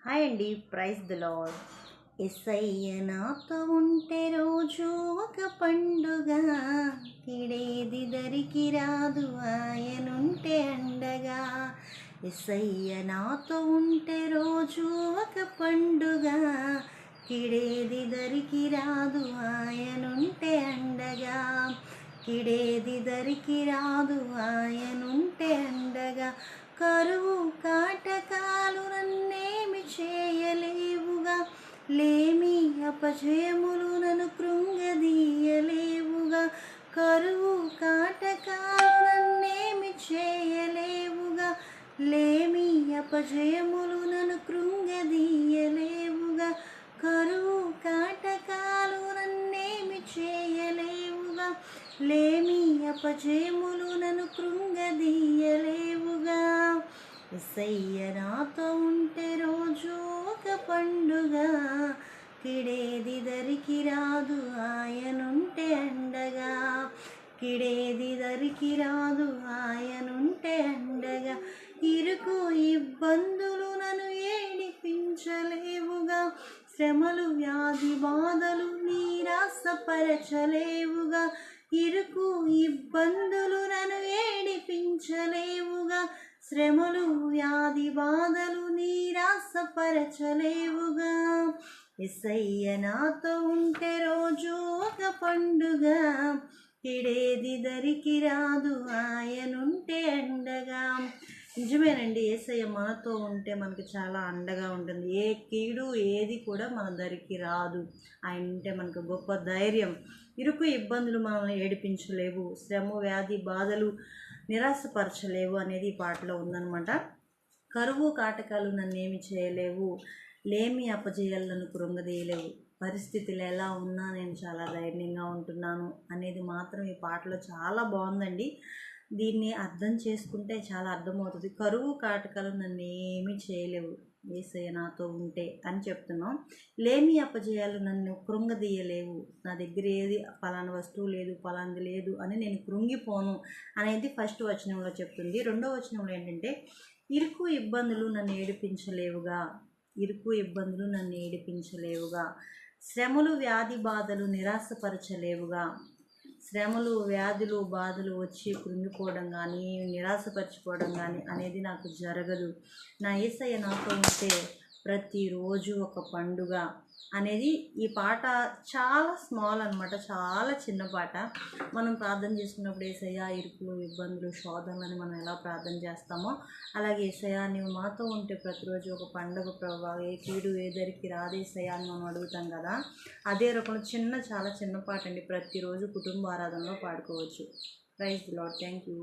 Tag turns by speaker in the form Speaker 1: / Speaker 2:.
Speaker 1: Hi అండి, praise the lord. యేసయ్య నాతో ఉంటే రోజు ఒక పండుగ, కిడేది దరికి రాదు ఆయనుంటే అండగా. యేసయ్య నాతో ఉంటే రోజు ఒక పండుగ, కిడేది దరికి రాదు ఆయనుంటే అండగా. కిడేది దరికి రాదు ఆయనుంటే అండగా. కరువు కాటకాలు నన్నేమి చేయలేవుగా, లేమి అపజయములు నన్ను కృంగదీయలేవుగా. కరువు కాటకాలు నన్నేమి చేయలేవుగా, లేమి అపజయములు నన్ను కృంగదీయలేవుగా. కరువు కాటకాలు నన్నేమి చేయలేవుగా, లేమి అపజయములు నన్ను కృంగదీయలేవుగా. యేసయ్య నాతో ఉంటే రోజు ఒక పండుగ, కిడేది దరికి రాదు ఆయనుంటే అండగా. కిడేది దరికి రాదు ఆయనుంటే అండగా. ఇరుకు ఇబ్బందులు నన్ను ఏడిపించలేవుగా, శ్రమలు వ్యాధి బాధలు నిరాశపరచలేవుగా. ఇరుకు ఇబ్బందులు నన్ను ఏడిపించలేవుగా, శ్రమలు వ్యాధి బాధలు నిరాశపరచలేవుగా. యేసయ్య నాతో ఉంటే రోజు ఒక పండుగ, కిడేది దరికి రాదు ఆయనుంటే అండగా. నిజమేనండి, యేసయ్య మనతో ఉంటే మనకి చాలా అండగా ఉంటుంది. ఏ కీడు ఏది కూడా మన దరికి రాదు. ఆయన ఉంటే మనకు గొప్ప ధైర్యం. ఇరుకు ఇబ్బందులు మనల్ని ఏడిపించలేవు, శ్రమ వ్యాధి బాధలు నిరాశపరచలేవు అనేది ఈ పాటలో ఉందన్నమాట. కరువు కాటకాలు నన్నేమి చేయలేవు, లేమి అపజయాలను కృంగదీయలేవు. పరిస్థితులు ఎలా ఉన్నా నేను చాలా ధైర్యంగా ఉంటున్నాను అనేది మాత్రం ఈ పాటలో చాలా బాగుందండి. దీన్ని అర్థం చేసుకుంటే చాలా అర్థమవుతుంది. కరువు కాటకాలు నన్ను ఏమీ చేయలేవు, యేసయ్య నాతో ఉంటే అని చెప్తున్నాం. లేమి అపజయాలు నన్ను కృంగదీయలేవు, నా దగ్గర ఏది పలానా వస్తువు లేదు, పలాంది లేదు అని నేను కృంగిపోను అనేది ఫస్ట్ వచనంలో చెప్తుంది. రెండో వచనంలో ఏంటంటే, ఇరుకు ఇబ్బందులు నన్ను ఏడిపించలేవుగా, ఇరుకు ఇబ్బందులు నన్ను ఏడిపించలేవుగా. శ్రమలు వ్యాధి బాధలు నిరాశపరచలేవుగా. శ్రమలు వ్యాధులు బాధలు వచ్చి కృంగిపోవడం కానీ నిరాశపరచిపోవడం కానీ అనేది నాకు జరగదు. నా యేసయ్య నాతో ఉంటే ప్రతిరోజు ఒక పండుగ అనేది ఈ పాట చాలా స్మాల్ అనమాట, చాలా చిన్న పాట. మనం ప్రార్థన చేసుకున్నప్పుడు యేసయ్య ఇరుకులు ఇబ్బందులు శోధనలని మనం ఎలా ప్రార్థన చేస్తామో అలాగే యేసయ్య నీవు మాతో ఉంటే ప్రతిరోజు ఒక పండుగ ప్రభావ, ఏ కీడు ఏ దరికి రాదు యేసయ్య అని మనం అడుగుతాం కదా. అదే రకం చాలా చిన్న పాట అండి, ప్రతిరోజు కుటుంబ ఆరాధనలో పాడుకోవచ్చు. Praise the Lord. Thank you.